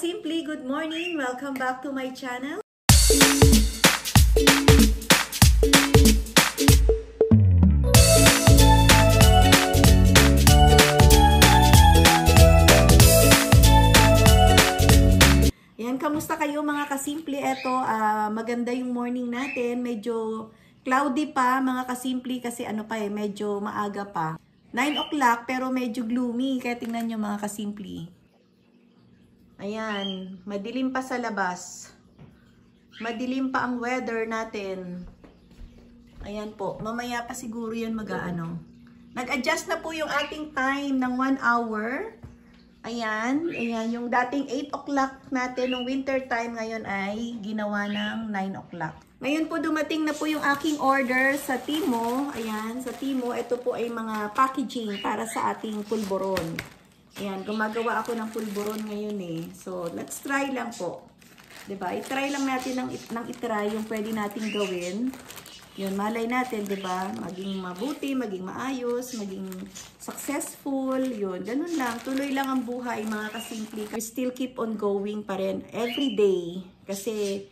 Simply, good morning! Welcome back to my channel. Yan, kamusta kayo mga kasimple? Eto, maganda yung morning natin. Medyo cloudy pa mga kasimple kasi ano pa medyo maaga pa. 9 o'clock pero medyo gloomy. Kaya tingnan nyo mga kasimple. Ayan, madilim pa sa labas. Madilim pa ang weather natin. Ayan po, mamaya pa siguro yan mag-aano. Nag-adjust na po yung ating time ng 1 hour. Ayan, yung dating 8 o'clock natin nung winter time ngayon ay ginawa ng 9 o'clock. Ngayon po dumating na po yung aking order sa Timo. Ayan, sa Timo, ito po ay mga packaging para sa ating pulburon. Ayan, gumagawa ako ng pulburon ngayon eh. So, let's try lang po. 'Di ba? I-try lang natin ng i-try yung pwede nating gawin. Yun, malay natin, 'di ba? Maging mabuti, maging maayos, maging successful. Yun, ganun lang. Tuloy lang ang buhay, mga kasimple. We still keep on going pa rin every day. Kasi,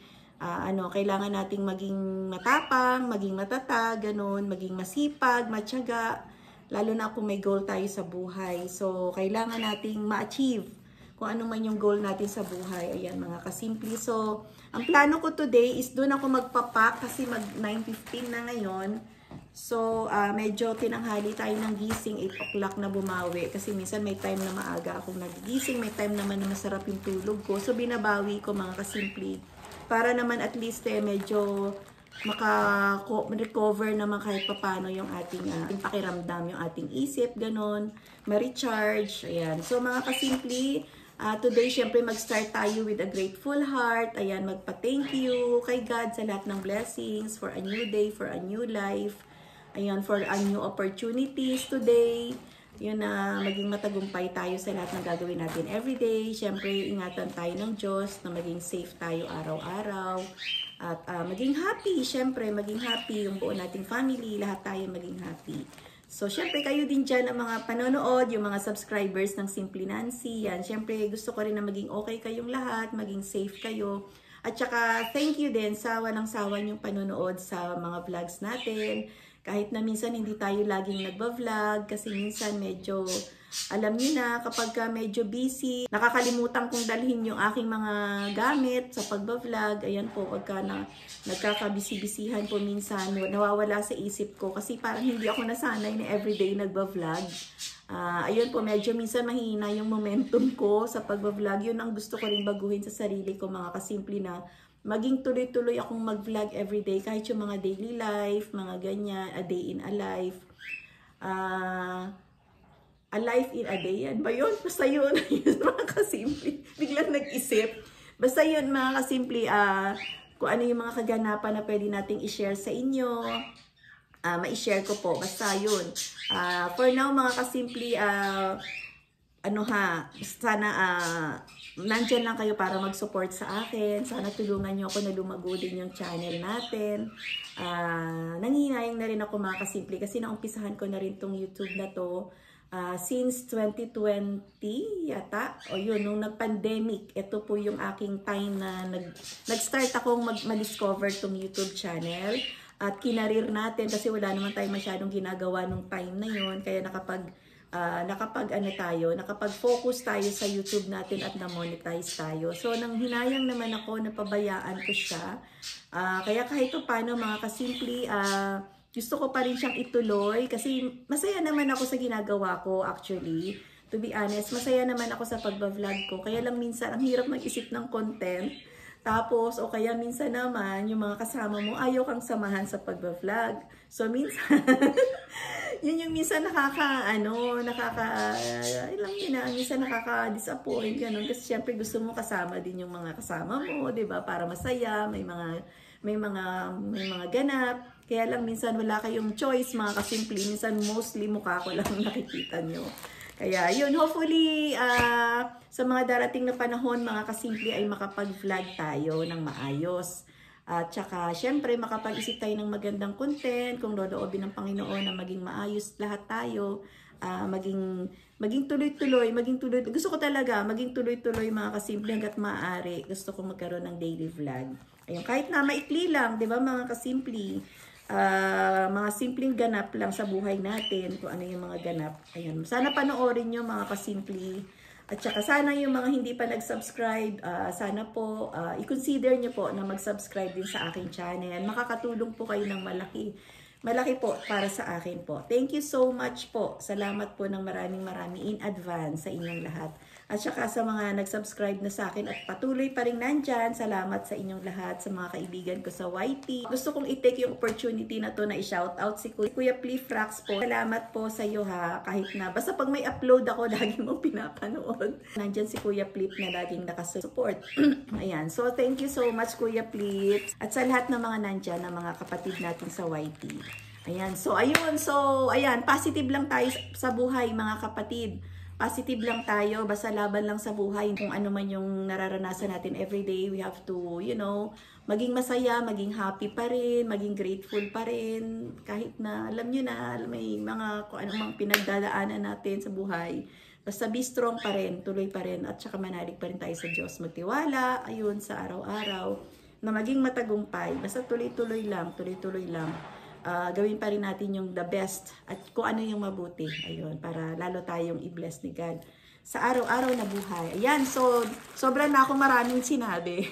kailangan nating maging matapang, maging matatag, ganun, maging masipag, matyaga. Lalo na kung may goal tayo sa buhay. So, kailangan nating ma-achieve kung ano man yung goal natin sa buhay. Ayan, mga kasimple. So, ang plano ko today is doon ako magpapak kasi mag 9:15 na ngayon. So, medyo tinanghali tayo ng gising, 8 o'clock na bumawi. Kasi minsan may time na maaga akong nagigising, may time naman na masarap yung tulog ko. So, binabawi ko mga kasimple. Para naman at least medyo maka-recover naman kahit papano yung ating pakiramdam, yung ating isip, ganun, ma-recharge, ayan. So mga kasimple, today syempre mag-start tayo with a grateful heart, ayan, magpa-thank you kay God sa lahat ng blessings, for a new day, for a new life, ayan, for a new opportunities today, yun na maging matagumpay tayo sa lahat ng gagawin natin everyday. Syempre, ingatan tayo ng Diyos na maging safe tayo araw-araw. At maging happy, syempre, maging happy yung buo nating family, lahat tayo maging happy. So, syempre, kayo din dyan ang mga panonood, yung mga subscribers ng Simply Nancy, yan. Syempre, gusto ko rin na maging okay kayong lahat, maging safe kayo. At saka, thank you din sa walang sawa yung panonood sa mga vlogs natin. Kahit na minsan hindi tayo laging nagba-vlog kasi minsan medyo, alam niyo na, kapag medyo busy, nakakalimutan kong dalhin yung aking mga gamit sa pagba-vlog. Ayan po, pagka nagkakabisi-bisihan po minsan, nawawala sa isip ko kasi parang hindi ako nasanay na everyday nagba-vlog. Ayun po, medyo minsan mahina yung momentum ko sa pagba-vlog. Yun ang gusto ko rin baguhin sa sarili ko, mga kasimple, na maging tuloy-tuloy akong mag-vlog everyday, kahit yung mga daily life, mga ganyan, a day in a life. A life in a day, yan ba yun? Basta yun, mga kasimple. Biglang nag-isip. Basta yun, mga kasimple, kung ano yung mga kaganapan na pwede nating i-share sa inyo, ma-share ko po. Basta yun. For now, mga kasimple, sana nandyan lang kayo para mag-support sa akin. Sana tulungan nyo ako na lumago din yung channel natin. Nanghihinayang na rin ako, mga kasimple, kasi naumpisahan ko na rin tong YouTube na to since 2020 yata. O yun, nung nag-pandemic, ito po yung aking time na nag-start akong ma-discover tong YouTube channel. At kinarir natin kasi wala naman tayo masyadong ginagawa nung time na yun. Kaya nakapag-focus tayo sa YouTube natin at na-monetize tayo. So, nang hinayang naman ako, napabayaan ko siya. Kaya kahit paano, mga kasimple, gusto ko pa rin siyang ituloy kasi masaya naman ako sa ginagawa ko actually. To be honest, masaya naman ako sa pagba-vlog ko. Kaya lang minsan, ang hirap mag-isip ng content. Tapos, o kaya minsan naman, yung mga kasama mo, ayaw kang samahan sa pagba-vlog. So, minsan, yun yung minsan minsan nakaka-disappoint, ganun. Kasi syempre gusto mo kasama din yung mga kasama mo, 'di ba? Para masaya, may mga ganap. Kaya lang minsan wala kayong choice, mga kasimple. Minsan mostly mukha ko lang nakikita nyo. Kaya yun, hopefully sa mga darating na panahon, mga kasimple, ay makapag-vlog tayo ng maayos. At saka, syempre, makapag-isip tayo ng magandang content, kung loloobin ng Panginoon na maging maayos lahat tayo. maging tuloy-tuloy, gusto ko talaga maging tuloy-tuloy mga kasimple hangga't maaari. Gusto ko magkaroon ng daily vlog. Ayun, kahit na maikli lang, 'di ba mga kasimple? Mga simpleng ganap lang sa buhay natin, kung ano yung mga ganap. Ayun, sana panoorin nyo mga kasimple. At saka sana yung mga hindi pa nag-subscribe, sana po i-consider nyo po na mag-subscribe din sa aking channel. Makakatulong po kayo ng malaki. Malaki po para sa akin po. Thank you so much po. Salamat po ng maraming in advance sa inyong lahat. At saka sa mga nag-subscribe na sa akin at patuloy pa rin nandyan, salamat sa inyong lahat, sa mga kaibigan ko sa YT. Gusto kong i-take yung opportunity na to na i-shoutout si Kuya Plifrax po. Salamat po sa iyo ha, kahit na, basta pag may upload ako, lagi mong pinapanood. Nandyan si Kuya Plip na laging nakasupport. Ayan, so thank you so much Kuya Plip. At sa lahat ng mga nandyan, ng mga kapatid natin sa YT. Ayan, so ayun, ayan, positive lang tayo sa buhay mga kapatid. Positive lang tayo, basta laban lang sa buhay. Kung ano man yung nararanasan natin everyday, we have to, you know, maging masaya, maging happy pa rin, maging grateful pa rin. Kahit na, alam nyo na, may mga kung anong pinagdadaanan natin sa buhay. Basta be strong pa rin, tuloy pa rin, at saka manalig pa rin tayo sa Diyos. Magtiwala, ayun, sa araw-araw, na maging matagumpay. Basta tuloy-tuloy lang, tuloy-tuloy lang. Gawin pa rin natin yung the best at kung ano yung mabuti. Ayun, para lalo tayong i-bless ni God sa araw-araw na buhay. Ayan, so sobra na ako maraming sinabi.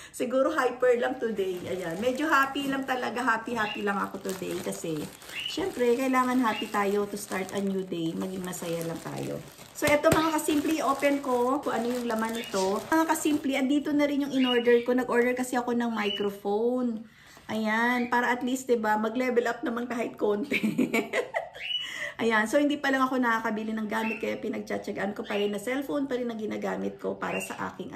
Siguro hyper lang today. Ayan, medyo happy lang talaga. Happy lang ako today kasi syempre kailangan happy tayo to start a new day. Maging masaya lang tayo. So eto mga kasimple, open ko kung ano yung laman nito. Mga kasimple, andito na rin yung in-order ko. Nag-order kasi ako ng microphone. Ayan, para at least, diba, mag-level up naman kahit konti. Ayan, so hindi pa lang ako nakakabili ng gamit, kaya pinagtsatsagaan ko pa rin na cellphone pa rin na ginagamit ko para sa aking,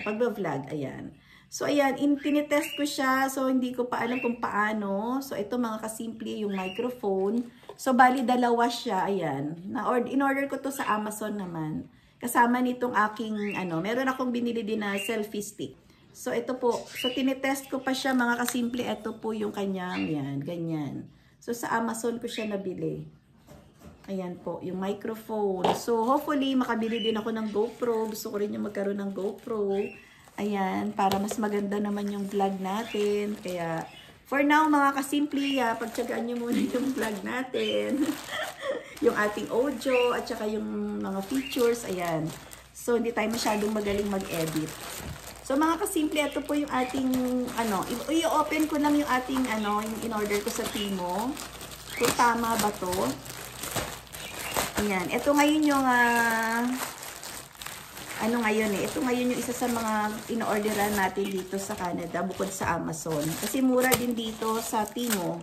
pag-vlog. Ayan. So, ayan, tinitest ko siya, so hindi ko pa alam kung paano. So, ito mga kasimple, yung microphone. So, bali, dalawa siya, ayan. In-order ko to sa Amazon naman. Kasama nitong aking, meron akong binili din na selfie stick. So, ito po. So, tinitest ko pa siya mga kasimple. Ito po yung kanyang, yan, ganyan. So, sa Amazon ko siya nabili. Ayan po, yung microphone. So, hopefully, makabili din ako ng GoPro. Gusto ko rin yung magkaroon ng GoPro. Ayan, para mas maganda naman yung vlog natin. Kaya, for now, mga kasimple, pagtsagaan nyo muna yung vlog natin. Yung ating audio, at saka yung mga features. Ayan. So, hindi tayo masyadong magaling mag-edit. So mga kasimple, ito po yung ating, i-open ko lang yung ating, yung in-order ko sa Timo. Kung tama ba to? Ayan, ito ngayon yung, ito ngayon yung isa sa mga in-orderan natin dito sa Canada, bukod sa Amazon. Kasi mura din dito sa Timo.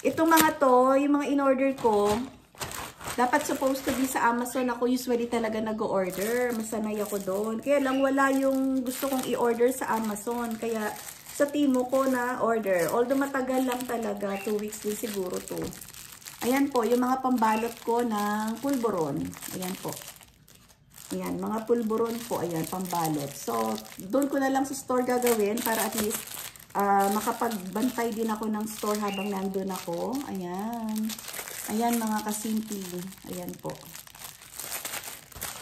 Itong mga to, yung mga in-order ko, dapat supposed to be sa Amazon. Ako usually talaga nag-order. Masanay ako doon. Kaya lang wala yung gusto kong i-order sa Amazon. Kaya sa Timo ko na order. Although matagal lang talaga. 2 weeks din siguro to. Ayan po, yung mga pambalot ko ng pulburon. Ayan po. Ayan, mga pulburon po. Ayan, pambalot. So, doon ko na lang sa store gagawin para at least makapagbantay din ako ng store habang nandun ako. Ayan. Ayan mga kasimple. Ayan po.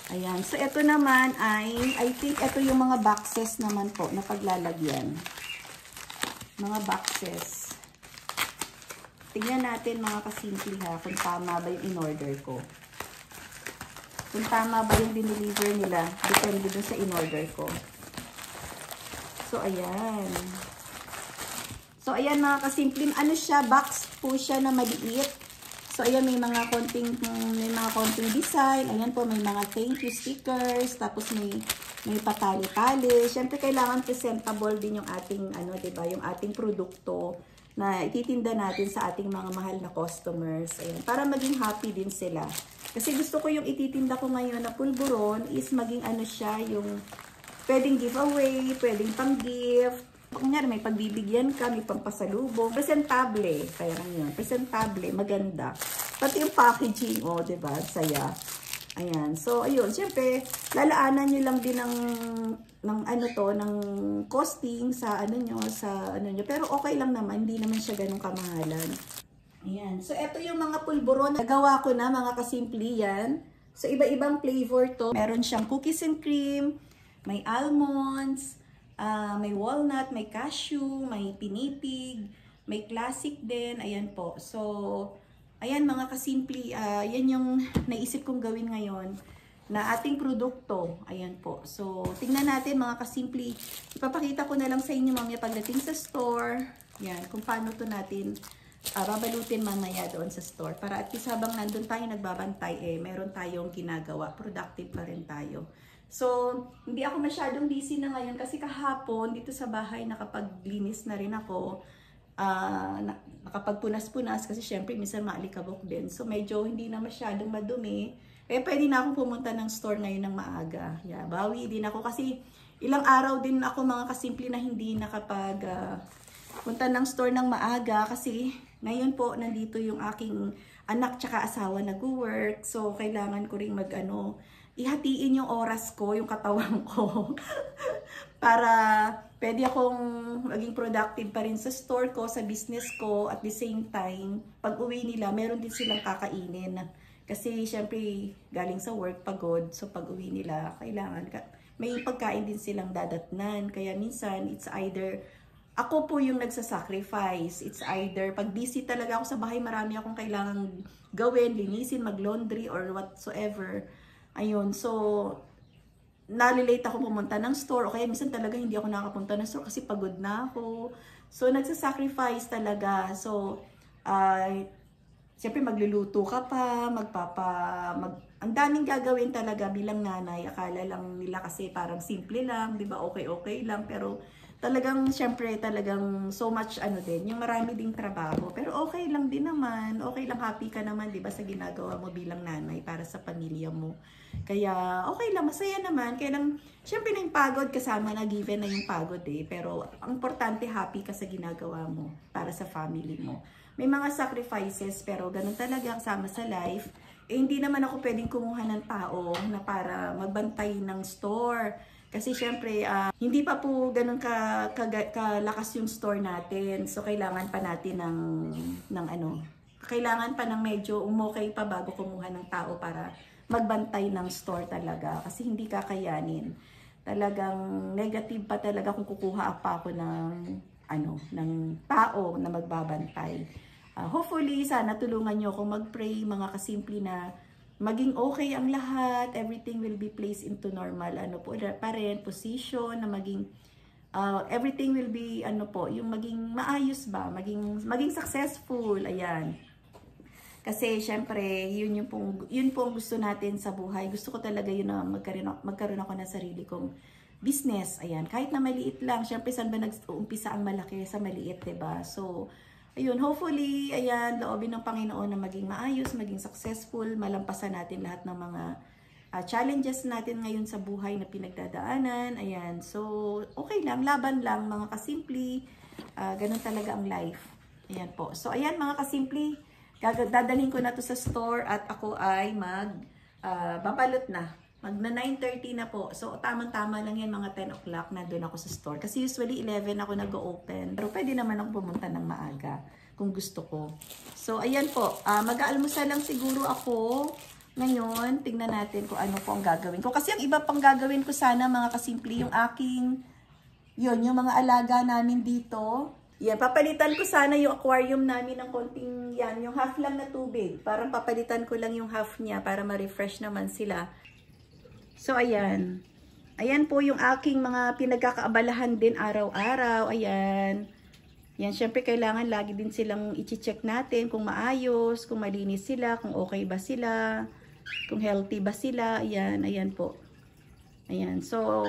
Ayan. So, ito naman ay, I think ito yung mga boxes naman po na paglalagyan. Mga boxes. Tingnan natin mga kasimple ha, kung tama ba yung in-order ko. Kung tama ba yung dineliver nila. Depende dun sa in-order ko. So, ayan. So, ayan mga kasimple. Ano siya? Box po siya na maliit. So, ayan, may mga konting design. Ayan po, may mga thank you stickers. Tapos, may patali-tali. Siyempre, kailangan presentable din yung ating, diba, yung ating produkto na ititinda natin sa ating mga mahal na customers. Ayan, para maging happy din sila. Kasi gusto ko yung ititinda ko ngayon na pulburon is maging siya, yung pwedeng giveaway, pwedeng pang-gift. Kunyari, may pagbibigyan ka, may pampasalubong. Presentable. Kaya lang yun. Presentable. Maganda. Pati yung packaging, diba? Saya. Ayan. So, ayun. Siyempre, lalaanan nyo lang din ng costing sa nyo. Pero okay lang naman. Hindi naman siya ganun kamahalan. Ayan. So, ito yung mga pulburon na nagawa ko na, mga kasimpli yan. So, iba-ibang flavor to. Meron siyang cookies and cream, may almonds, may walnut, may cashew, may pinipig, may classic din. Ayan po. So, ayan mga kasimpli, yan yung naisip kong gawin ngayon na ating produkto. Ayan po. So, tingnan natin mga kasimpli. Ipapakita ko na lang sa inyo mamaya pagdating sa store. Yan, kung paano to natin babalutin mamaya doon sa store. Para at least habang nandun tayo nagbabantay, meron tayong ginagawa. Productive pa rin tayo. So, hindi ako masyadong busy na ngayon kasi kahapon dito sa bahay nakapaglinis na rin ako. Nakapagpunas-punas kasi syempre minsan maalikabok din. So, medyo hindi na masyadong madumi. Pwede na akong pumunta ng store ngayon ng maaga. Yeah, bawi din ako kasi ilang araw din ako mga kasimpli na hindi nakapag punta ng store ng maaga kasi ngayon po nandito yung aking anak tsaka asawa nag-work. So kailangan ko ring ihatiin yung oras ko, yung katawan ko para pwede akong maging productive pa rin sa store ko, sa business ko. At the same time, pag uwi nila, meron din silang kakainin. Kasi syempre galing sa work pagod. So pag uwi nila, kailangan may pagkain din silang dadatnan. Kaya minsan it's either ako po yung nagsasacrifice. It's either, pag busy talaga ako sa bahay, marami akong kailangang gawin, linisin, mag-laundry, or whatsoever. Ayun, so, nalilate ako pumunta ng store. O kaya minsan talaga hindi ako nakapunta ng store kasi pagod na ako. So, nagsasacrifice talaga. So, siyempre magluluto ka pa, ang daming gagawin talaga bilang nanay. Akala lang nila kasi parang simple lang, di ba? Okay lang, pero talagang, syempre, talagang so much, din, yung marami ding trabaho. Pero okay lang din naman. Okay lang, happy ka naman, di ba, sa ginagawa mo bilang nanay para sa pamilya mo. Kaya, okay lang, masaya naman. Kaya lang, syempre, na yung pagod, kasama na, given na yung pagod Pero, ang importante, happy ka sa ginagawa mo para sa family mo. May mga sacrifices, pero ganun talaga ang sama sa life. Hindi naman ako pwedeng kumuha ng tao na para magbantay ng store. Kasi syempre, hindi pa po ganun kalakas yung store natin. So, kailangan pa natin kailangan pa ng medyo umokay pa bago kumuha ng tao para magbantay ng store talaga. Kasi hindi kakayanin. Talagang negative pa talaga kung kukuha pa ako ng tao na magbabantay. Hopefully, sana tulungan nyo ako mag-pray, mga kasimpli, na maging okay ang lahat, everything will be placed into normal, pa rin, position, na maging, everything will be, yung maging maayos ba, maging successful, ayan. Kasi, syempre, yun po ang gusto natin sa buhay. Gusto ko talaga yun na magkaroon ako ng sarili kong business, ayan. Kahit na maliit lang, syempre, saan ba nag-uumpisa ang malaki sa maliit, diba? So, ayun, hopefully, ayan, loobin ng Panginoon na maging maayos, maging successful, malampasan natin lahat ng mga challenges natin ngayon sa buhay na pinagdadaanan. Ayan, so, okay lang, laban lang, mga kasimpli. Ganun talaga ang life. Ayan po. So, ayan, mga kasimpli, dadalhin ko na to sa store at ako ay babalot na. Magna 9:30 na po. So, tamang-tama lang yan, mga 10 o'clock na doon ako sa store. Kasi usually 11 ako nag-open. Pero pwede naman ako pumunta ng maaga kung gusto ko. So, ayan po. Mag-aalmusal lang siguro ako ngayon. Tingnan natin kung ano po ang gagawin ko. Kasi ang iba pang gagawin ko sana, mga kasimpli, yung yung mga alaga namin dito. Yan, papalitan ko sana yung aquarium namin ng konting yan. Yung half lang na tubig. Parang papalitan ko lang yung half niya para ma-refresh naman sila. So, ayan. Ayan po yung aking mga pinagkakaabalahan din araw-araw. Ayan. Yan, syempre kailangan lagi din silang i-check natin kung maayos, kung malinis sila, kung okay ba sila, kung healthy ba sila. Ayan, ayan po. Ayan. So,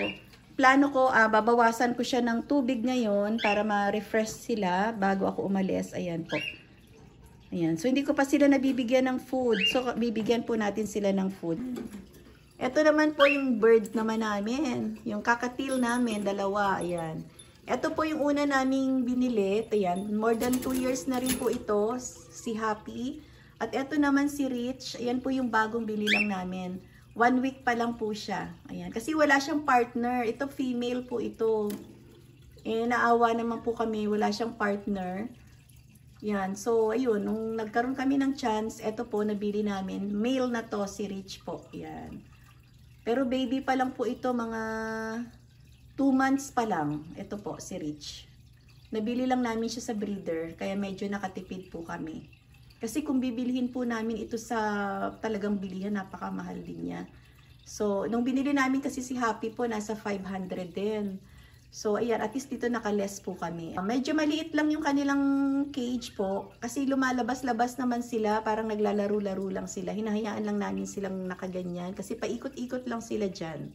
plano ko, babawasan ko siya ng tubig ngayon para ma-refresh sila bago ako umalis. Ayan po. Ayan. So, hindi ko pa sila nabibigyan ng food. So, bibigyan po natin sila ng food. Ito naman po yung bird naman namin. Yung kakatil namin, dalawa. Ayan. Ito po yung una naming binili. Ayan. More than 2 years na rin po ito. Si Happy. At ito naman si Rich. Ayan po yung bagong bili lang namin. 1 week pa lang po siya. Ayan. Kasi wala siyang partner. Ito female po ito. Naawa naman po kami. Wala siyang partner. Yan. So, ayun. Nung nagkaroon kami ng chance, eto po, nabili namin. Male na to, si Rich po. Yan. Pero baby pa lang po ito, mga 2 months pa lang. Ito po, si Rich. Nabili lang namin siya sa breeder, kaya medyo nakatipid po kami. Kasi kung bibilihin po namin ito sa talagang bilihan, napakamahal din niya. So, nung binili namin kasi si Happy po, nasa 500 din. So, ayan, at least dito nakaless po kami. Medyo maliit lang yung kanilang cage po. Kasi lumalabas-labas naman sila. Parang naglalaro-laro lang sila. Hinahayaan lang namin silang nakaganyan. Kasi paikot-ikot lang sila dyan.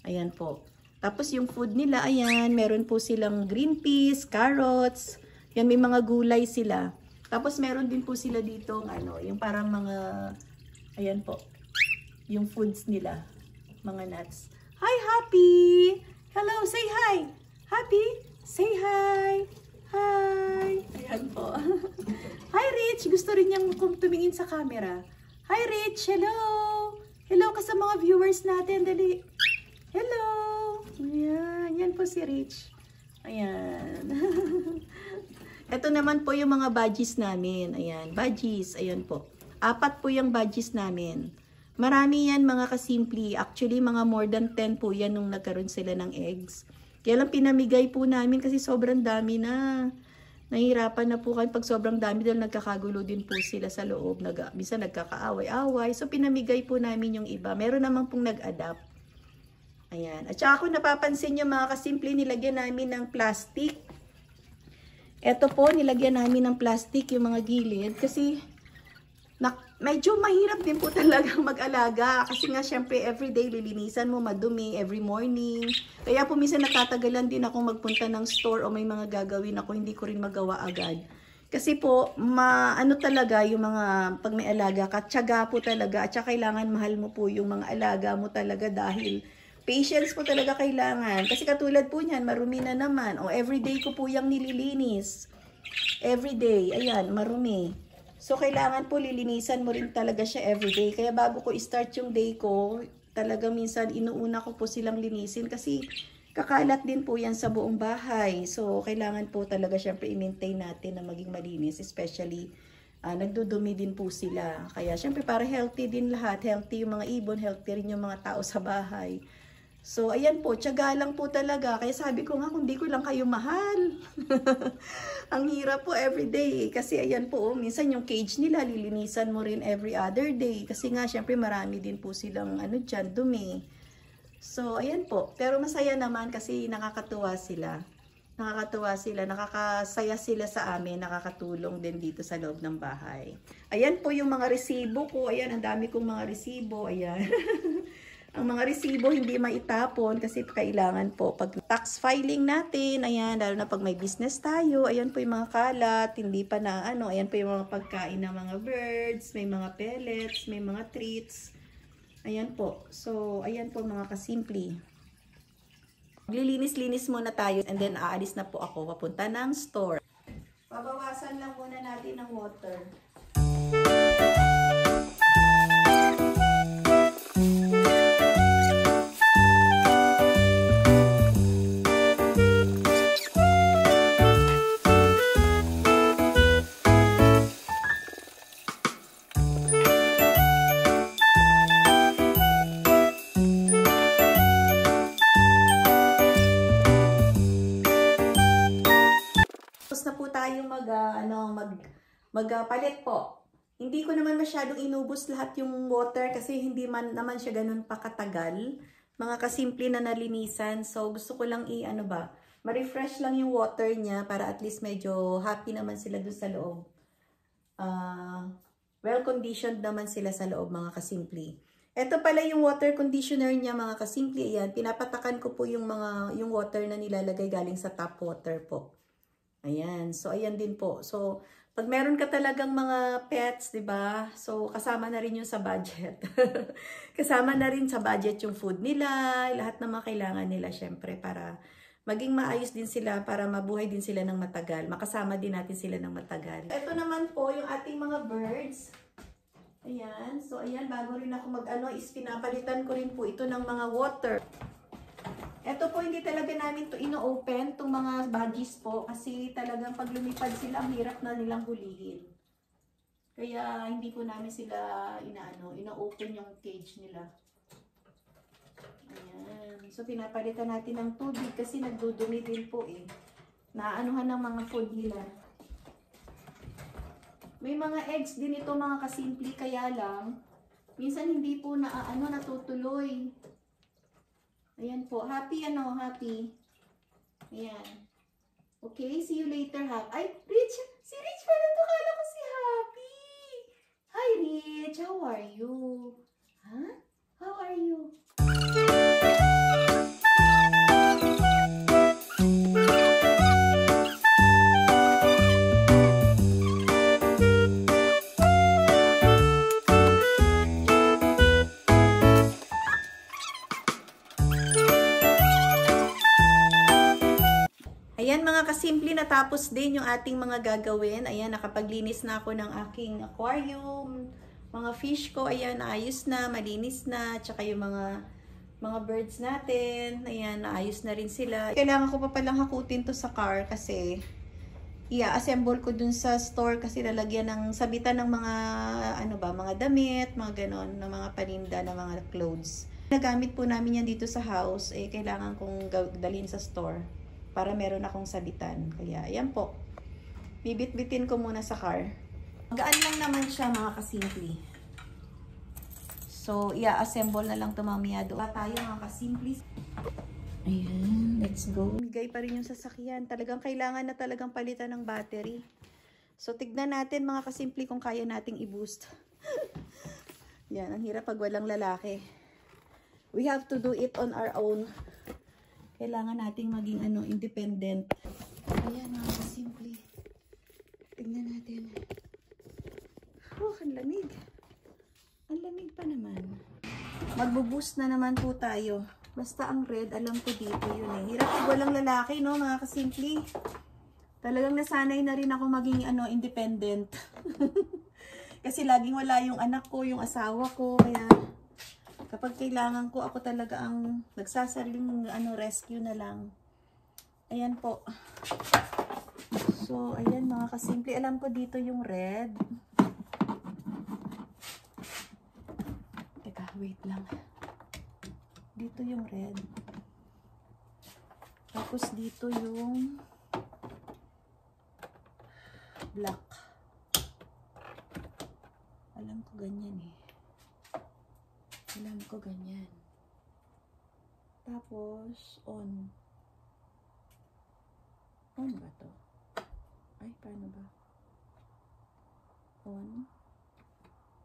Ayan po. Tapos yung food nila, ayan, meron po silang green peas, carrots. Yan, may mga gulay sila. Tapos meron din po sila dito, ano, yung parang mga, ayan po, yung foods nila. Mga nuts. Hi, Happy! Hello, say hi. Happy, say hi. Hi. Ayan po. Hi, Rich. Gusto rin niyang tumingin sa camera. Hi, Rich. Hello. Hello ka sa mga viewers natin. Dali. Hello. Ayan. Yan po si Rich. Ayan. Ito naman po yung mga badges namin. Ayan. Badges. Ayan po. 4 po yung badges namin. Marami yan mga kasimple. Actually, mga more than 10 po yan nung nagkaroon sila ng eggs. Kaya lang pinamigay po namin kasi sobrang dami na. Nahihirapan na po kayo pag sobrang dami dahil nagkakagulo din po sila sa loob. Minsan nagkakaaway-away. So, pinamigay po namin yung iba. Meron naman pong nag-adapt. Ayan. At saka kung napapansin nyo mga kasimple, nilagyan namin ng plastic. Ito po, nilagyan namin ng plastic yung mga gilid. Kasi medyo mahirap din po talagang mag-alaga kasi nga syempre everyday lilinisan mo, madumi every morning. Kaya po minsan natatagalan din ako magpunta ng store o may mga gagawin ako, hindi ko rin magawa agad. Kasi po, ano talaga yung mga pag may alaga ka, tiyaga po talaga at saka kailangan mahal mo po yung mga alaga mo talaga dahil patience po talaga kailangan. Kasi katulad po niyan, marumi na naman. O everyday ko po yung nililinis. Everyday, ayan, marumi. So, kailangan po lilinisan mo rin talaga siya everyday. Kaya bago ko i-start yung day ko, talaga minsan inuuna ko po silang linisin kasi kakalat din po yan sa buong bahay. So, kailangan po talaga syempre i-maintain natin na maging malinis. Especially, nagdudumi din po sila. Kaya syempre para healthy din lahat. Healthy yung mga ibon, healthy rin yung mga tao sa bahay. So, ayan po, tiyaga lang po talaga. Kaya sabi ko nga, kung di ko lang kayo mahal. Ang hirap po everyday. Kasi ayan po, minsan yung cage nila, lilinisan mo rin every other day. Kasi nga, syempre marami din po silang dyan, dumi. So, ayan po. Pero masaya naman kasi nakakatuwa sila. Nakakatuwa sila, nakakasaya sila sa amin, nakakatulong din dito sa loob ng bahay. Ayan po yung mga resibo ko. Ayan, ang dami kong mga resibo. Ayan. Ang mga resibo hindi maitapon kasi kailangan po pag tax filing natin, ayan, lalo na pag may business tayo, ayan po yung mga kalat, hindi pa na ayan po yung mga pagkain ng mga birds, may mga pellets, may mga treats. Ayan po. So, ayan po mga kasimple. Maglilinis-linis muna tayo and then aalis na po ako papunta ng store. Pabawasan lang muna natin ng water. Magpalit po. Hindi ko naman masyadong inubos lahat yung water kasi hindi man naman siya ganun pakatagal. Mga kasimple na nalinisan. So gusto ko lang ma-refresh lang yung water niya para at least medyo happy naman sila doon sa loob. Well conditioned naman sila sa loob mga kasimple. Ito pala yung water conditioner niya mga kasimple. Ayan, pinapatakan ko po yung water na nilalagay galing sa tap water po. Ayan, so ayan din po. So pag meron ka talagang mga pets, 'di ba? So kasama na rin 'yung sa budget. Kasama na rin sa budget yung food nila, lahat ng mga kailangan nila syempre para maging maayos din sila, para mabuhay din sila ng matagal. Makasama din natin sila ng matagal. Ito naman po yung ating mga birds. Ayan. So ayan, bago rin ako is pinapalitan ko rin po ito ng mga water. Ito po, hindi talaga namin to ino-open, itong mga badgies po, kasi talagang pag lumipad sila, ang hirap na nilang hulihin. Kaya hindi po namin sila ino-open yung cage nila. Ayan. So, pinapalitan natin ng tubig kasi nagdudumi din po eh. Naanuhan ng mga food nila. May mga eggs din ito mga kasimple, kaya lang, minsan hindi po natutuloy. Ayan po. Happy. Ayan. Okay, see you later, Happy. Ay, Rich! Si Rich pala to. Kala ko si Happy. Hi, Rich. How are you? Huh? How are you? Ayan mga kasimple, natapos din yung ating mga gagawin. Ayan, nakapaglinis na ako ng aking aquarium. Mga fish ko, ayan, naayos na, malinis na. Tsaka yung mga birds natin. Ayan, naayos na rin sila. Kailangan ko pa palang hakutin to sa car kasi i-assemble ko dun sa store kasi lalagyan ng sabitan ng mga, mga damit, mga ganon, ng mga paninda, ng mga clothes. Nagamit po namin yan dito sa house, kailangan kong dalhin sa store para meron akong sabitan. Kaya, ayan po. Bibit-bitin ko muna sa car. Gaan lang naman siya mga kasimple. So, i-assemble na lang ito mamaya doon. Tayo mga kasimple. Ayan, let's go. Bigay pa rin yung sasakyan. Talagang kailangan na talagang palitan ng battery. So, tignan natin mga kasimple kung kaya nating i-boost. Yan, ang hirap pag walang lalaki. We have to do it on our own. Kailangan nating maging independent. Ayan, mga kasimple. Tingnan natin. Ang lamig. Ang lamig pa naman. Magbo-boost na naman po tayo. Basta ang red, alam ko dito yun eh. Hirap pag walang lalaki, no, mga kasimple. Talagang nasanay na rin ako maging independent. Kasi laging wala yung anak ko, yung asawa ko. Kaya kapag kailangan ko, ako talaga ang nagsasariling rescue na lang. Ayan po. So, ayan mga kasimple. Alam ko dito yung red. Teka, wait lang. Dito yung red. Tapos dito yung black. Alam ko ganyan eh. Alam ko ganyan. Tapos, on. On ba to? Ay, paano ba? On.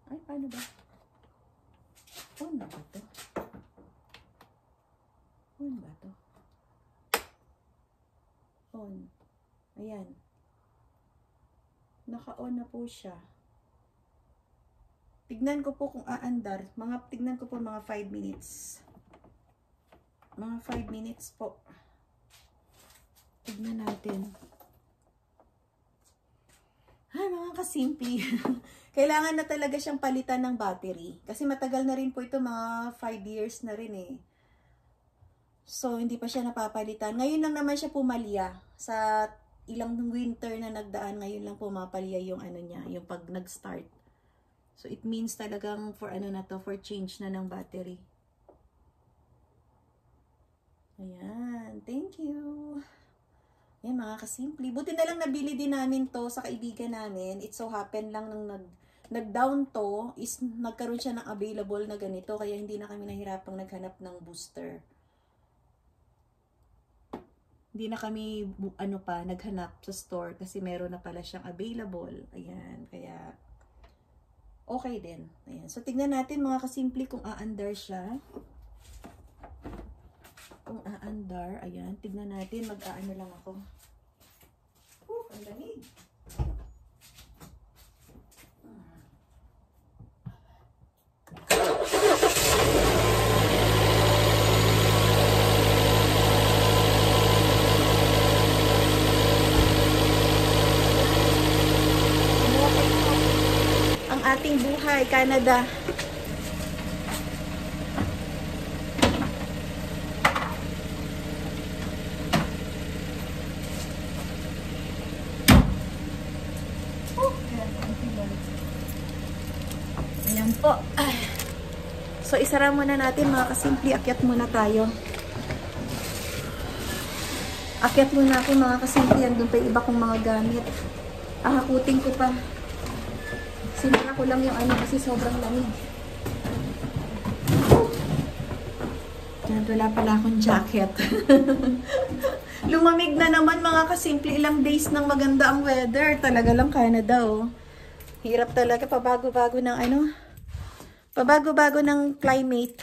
Ay, paano ba? On ba to? On ba to? On. Ayan. Naka-on na po siya. Tignan ko po kung aandar. Tignan ko po mga 5 minutes. Mga 5 minutes po. Tignan natin. Ay, mga kasimple. Kailangan na talaga siyang palitan ng battery. Kasi matagal na rin po ito, mga 5 years na rin eh. So, hindi pa siya napapalitan. Ngayon lang naman siya pumalya. Sa ilang winter na nagdaan, ngayon lang pumapalya yung niya, yung pag nag-start. So, it means talagang for for change na ng battery. Ayan. Thank you. Ayan, mga kasimple. Buti na lang nabili din namin to sa kaibigan namin. It so happen lang nung nag-down to, is nagkaroon siya ng available na ganito. Kaya hindi na kami nahirapang naghanap ng booster. Hindi na kami, naghanap sa store kasi meron na pala siyang available. Ayan, kaya okay din. Ayan. So, tignan natin mga kasimple kung aandar siya. Kung aandar, ayan. Tignan natin, mag-aano lang ako. Ang lamig. Ating buhay, Canada. So, isara muna natin mga kasimple. Akyat muna tayo. Akyat muna ako mga kasimple. Andun pa yung iba kong mga gamit. Hakutin ko pa. Sinara ko lang yung ano kasi sobrang lamig. Yan, wala pala akong jacket. Lumamig na naman mga kasimple. Ilang days nang maganda ang weather. Talaga lang Canada, oh. Hirap talaga. Pabago-bago ng ano. Pabago-bago ng climate.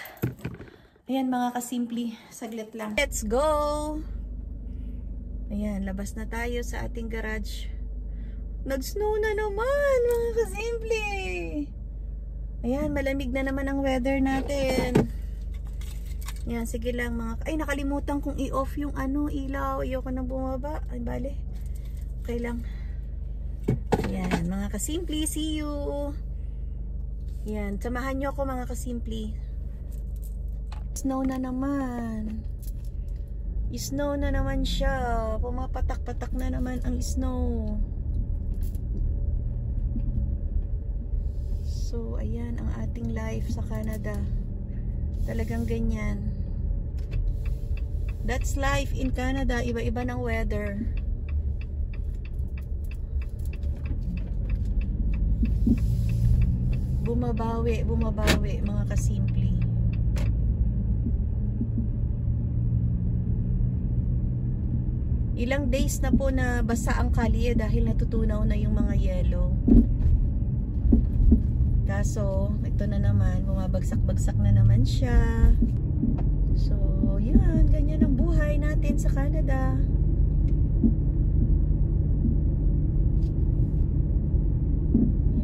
Ayan mga kasimple. Saglit lang. Let's go! Ayan, labas na tayo sa ating garage. Nag-snow na naman mga kasimple. Ayan, malamig na naman ang weather natin. Yan, sige lang mga... Ay, nakalimutan kong i-off yung ano, ilaw. Ayoko nang bumaba. Ay, bale. Okay lang. Yan, mga kasimple. See you! Yan, samahan nyo ako mga kasimple. Snow na naman. Snow na naman siya. Pumapatak-patak na naman ang snow. So, ayan ang ating life sa Canada. Talagang ganyan. That's life in Canada. Iba-iba ng weather. Bumabawi, bumabawi mga kasimple. Ilang days na po na basa ang kalye dahil natutunaw na yung mga yellow. Kaso, ito na naman, bumabagsak-bagsak na naman siya. So, yan, ganyan ang buhay natin sa Canada.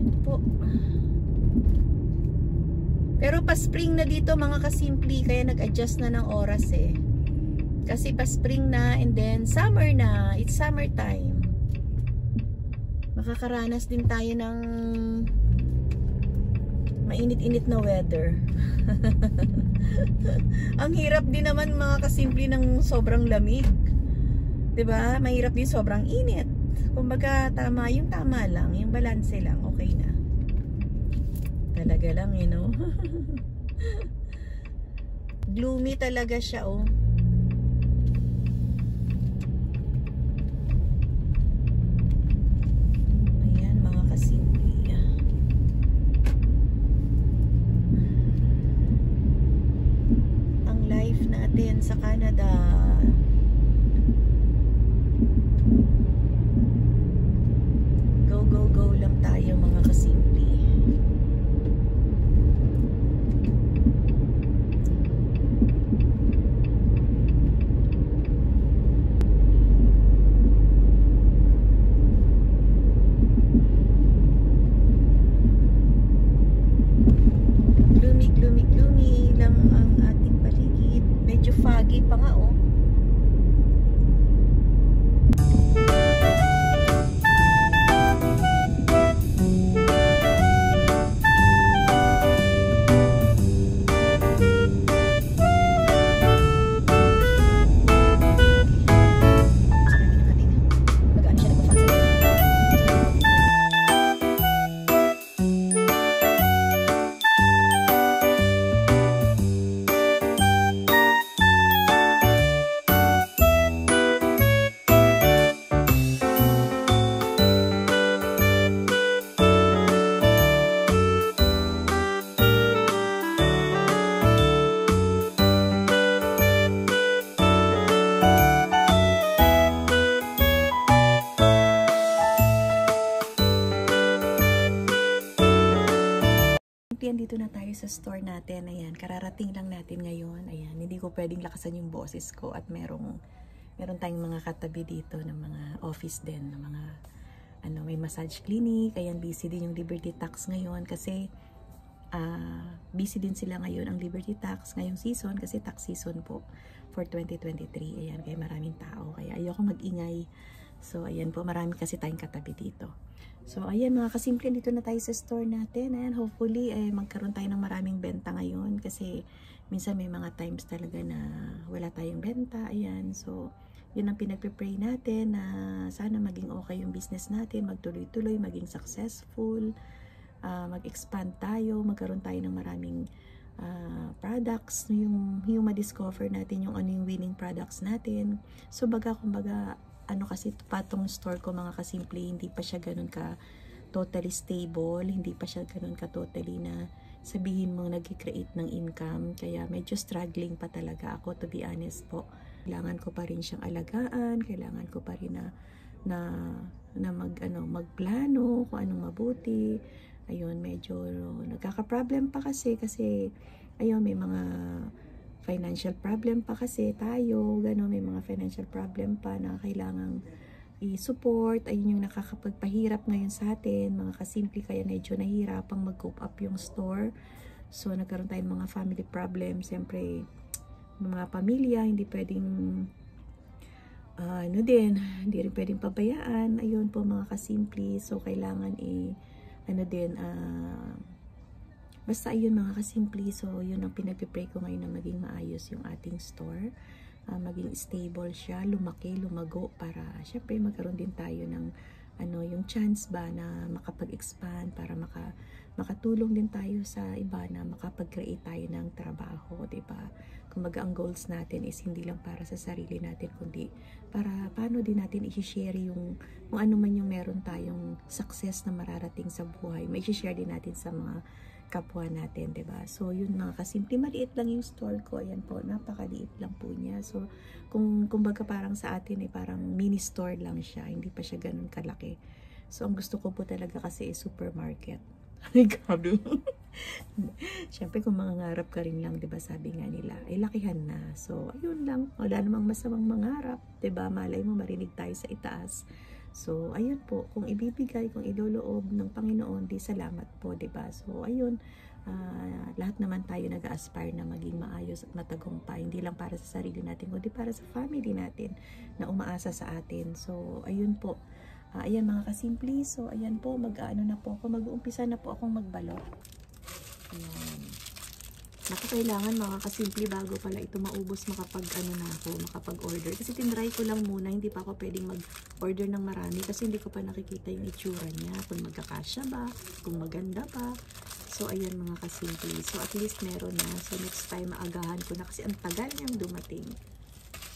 Yan po. Pero pa-spring na dito mga kasimple, kaya nag-adjust na ng oras eh. Kasi pa-spring na and then summer na. It's summertime. Makakaranas din tayo ng mainit-init na weather. Ang hirap din naman mga kasimple ng sobrang lamig. 'Di ba? Mahirap din sobrang init. Kumbaga tama, yung tama lang, yung balanse lang, okay na. Talaga lang, you know. Gloomy talaga siya, oh. Sa Canada. Go, go, go lang tayo mga kasimple. Gloomy, gloomy, gloomy lang ang ating paligid. Medyo foggy pa nga, oh. Dito na tayo sa store natin. Ayan, kararating lang natin ngayon. Ayan, hindi ko pwedeng lakasan yung boses ko at meron tayong mga katabi dito ng mga office din, ng mga may massage clinic. Ayan, busy din yung Liberty Tax ngayon kasi busy din sila ngayon ang Liberty Tax ngayong season kasi tax season po for 2023. Ayan, kaya maraming tao. Kaya ayoko mag-ingay. So, ayan po, marami kasi tayong katabi dito. So, ayan mga kasimple, dito na tayo sa store natin. Ayan, hopefully, magkaroon tayo ng maraming benta ngayon kasi minsan may mga times talaga na wala tayong benta. Ayan, so, yun ang pinagpipray natin na sana maging okay yung business natin, magtuloy-tuloy, maging successful, mag-expand tayo, magkaroon tayo ng maraming products, yung ma-discover natin yung ano yung winning products natin. So kumbaga ano kasi patong store ko mga kasimple, hindi pa siya ganun ka totally stable, hindi pa siya ganun ka totally na sabihin mo nag-create ng income, kaya medyo struggling pa talaga ako, to be honest po. Kailangan ko pa rin siyang alagaan, kailangan ko pa rin na magplano kung anong mabuti. Ayun, medyo nagkaka-problem pa kasi ayun, may mga financial problem pa kasi tayo, gano'n, may mga financial problem pa na kailangang i-support. Ayun yung nakakapagpahirap ngayon sa atin, mga kasimple, kaya medyo nahihirapang mag-cope up yung store. So nagkaroon tayo ng mga family problems, siyempre mga pamilya, hindi pwedeng hindi rin pwedeng pabayaan. Ayun po mga kasimple, so kailangan basta ayun mga kasimple, so yun ang pinagpipray ko ngayon na maging maayos yung ating store. Maging stable siya, lumaki, lumago, para syempre magkaroon din tayo ng yung chance ba na makapag-expand, para makatulong din tayo sa iba na makapag-create tayo ng trabaho, diba? Kumbaga ang goals natin is hindi lang para sa sarili natin, kundi para paano din natin i-share yung kung ano man yung meron tayong success na mararating sa buhay, may i-share din natin sa mga kapwa natin, diba? So yun mga kasimple, maliit lang yung store ko. Ayan po, napakaliit lang po niya. So kumbaga parang sa atin parang mini store lang siya, hindi pa siya ganun kalaki. So ang gusto ko po talaga kasi is supermarket. Ay grabe. Siyempre kung mangangarap ka rin lang, diba, sabi nga nila, lakihan na. So ayun lang, wala namang masamang mangarap, diba? Malay mo marinig tayo sa itaas. So, ayun po, kung ibibigay, kung iloloob ng Panginoon, di salamat po, diba? So, ayun, lahat naman tayo nag-aspire na maging maayos at matagumpay, hindi lang para sa sarili natin, kundi para sa family natin na umaasa sa atin. So, ayun po. Ayan mga kasimple, so ayan po, mag-uumpisa na po akong magbalot. Ayan. Kailangan mga kasimple bago pala ito maubos makapag-order. Kasi tinry ko lang muna, hindi pa ako pwedeng mag-order ng marami kasi hindi ko pa nakikita yung itsura niya, kung magkakasya ba, kung maganda pa. So ayan mga kasimple, so at least meron na. So next time maagahan ko na kasi ang tagal niyang dumating.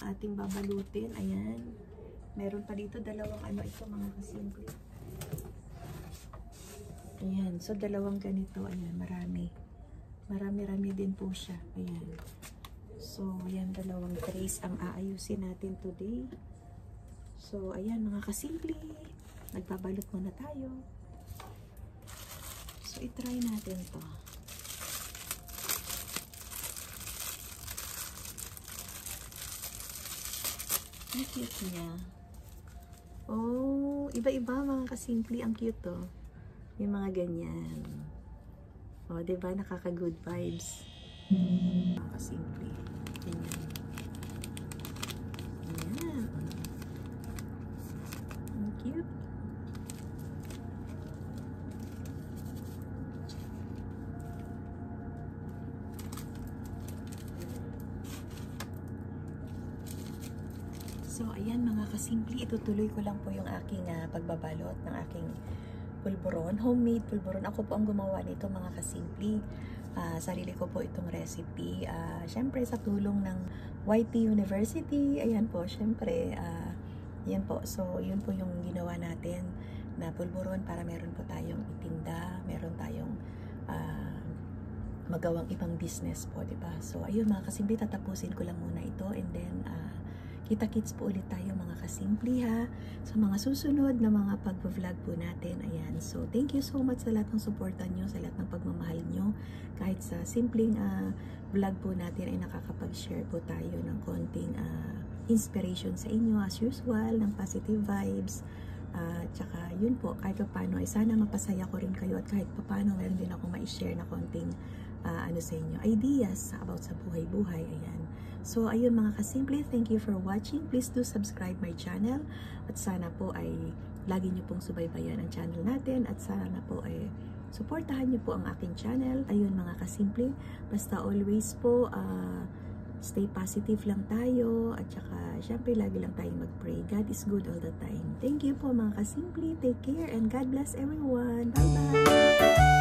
Ating babalutin, ayan. Meron pa dito dalawang ito mga kasimple. Ayan, so dalawang ganito, ayan, marami din po siya. Ayan. So, ayan, dalawang trays ang aayusin natin today. So, ayan mga kasimple. Nagbabalot muna tayo. So, itry natin to. Ang cute niya. Oh, iba-iba mga kasimple. Ang cute to. Yung mga ganyan. O, diba? Nakaka-good vibes. Simple. Ganyan. Ayan. Ang cute. So, ayan mga kasimple. Itutuloy ko lang po yung aking pagbabalot ng aking pulburon, homemade pulburon. Ako po ang gumawa nito mga kasimple. Sarili ko po itong recipe. Syempre sa tulong ng YT University. Ayan po, syempre. Ayan po. So, yun po yung ginawa natin na pulburon para meron po tayong itinda, meron tayong magawang ibang business po, diba? So, ayun mga kasimple, tatapusin ko lang muna ito and then kita-kits po ulit tayo mga kasimple ha, sa mga susunod na mga pag-vlog po natin. Ayan, so thank you so much sa lahat ng suporta nyo, sa lahat ng pagmamahal nyo. Kahit sa simpleng vlog po natin ay nakakapag-share po tayo ng konting inspiration sa inyo as usual, ng positive vibes. Tsaka yun po, kahit pa paano ay sana mapasaya ko rin kayo at kahit pa paano meron din ako ma-share na konting sa inyo, ideas about sa buhay-buhay. Ayan. So, ayun mga kasimple, thank you for watching. Please do subscribe my channel. At sana po ay lagi nyo pong subaybayan ang channel natin. At sana po ay supportahan nyo po ang aking channel. Ayun mga kasimple, basta always po, stay positive lang tayo. At saka, syempre, lagi lang tayong mag-pray. God is good all the time. Thank you po mga kasimple. Take care and God bless everyone. Bye-bye!